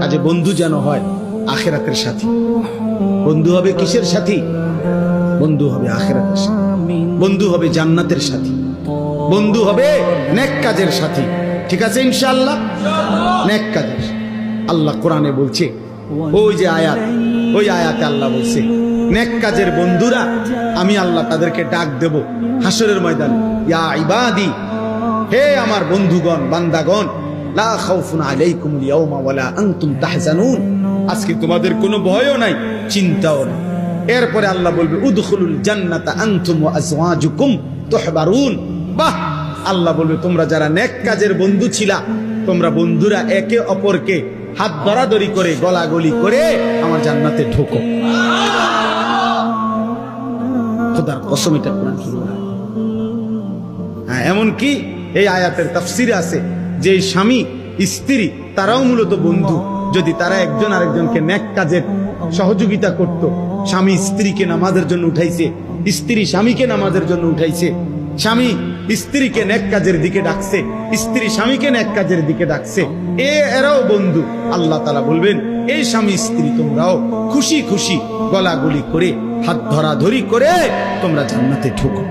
কাজে বন্ধু যেন হয় আখিরাতের সাথী। বন্ধু হবে কিসের সাথী? বন্ধু হবে আখিরাতের সাথী, বন্ধু হবে জান্নাতের সাথী, বন্ধু হবে নেক কাজের সাথী। ঠিক আছে ইনশাআল্লাহ? নেক কাজের। আল্লাহ কোরআনে বলছে, ওই যে আয়াত, ওই আয়াতে আল্লাহ বলছে নেক কাজের বন্ধুরা আমি আল্লাহ তাদেরকে ডাক দেব হাসরের ময়দানে, ইয়া ইবাদি, হে আমার বন্ধুগণ, বান্দাগণ, লা খাউফুন আলাইকুমুল ইয়াওমা ওয়ালা আনতুম তাহজানুন, আজকে তোমাদের কোনো ভয়ও নাই, চিন্তাও নাই। এরপরে আল্লাহ বলবে উদখুলুল জান্নাতা আনতুম ওয়া আজওয়াজুকুম তুহবারুন। বাহ! আল্লাহ বলবে তোমরা যারা নেক কাজের বন্ধু ছিলা, তোমরা বন্ধুরা একে অপরকে হাত ধরাধরি করে গলাগলি করে আমার জান্নাতে ঢোকো। খোদার কসম, এটা কোরআন শরীফ। হ্যাঁ, এমনকি এই আয়াতের তাফসিরে আছে যে স্বামী স্ত্রী তারাও মূলত বন্ধু, যদি তারা একজন আরেকজনকে নেক কাজের সহযোগিতা করত। স্বামী স্ত্রীকে নামাজের জন্য উঠাইছে, স্ত্রী স্বামীকে নামাজের জন্য উঠাইছে, স্বামী স্ত্রীকে নেক কাজের দিকে ডাকছে, স্ত্রী স্বামীকে নেক কাজের দিকে ডাকছে, এরাও বন্ধু। আল্লাহ তাআলা বলবেন এই স্বামী স্ত্রী তোমরাও খুশি খুশি গলাগলি করে হাত ধরাধরি করে তোমরা জান্নাতে ঢোকো।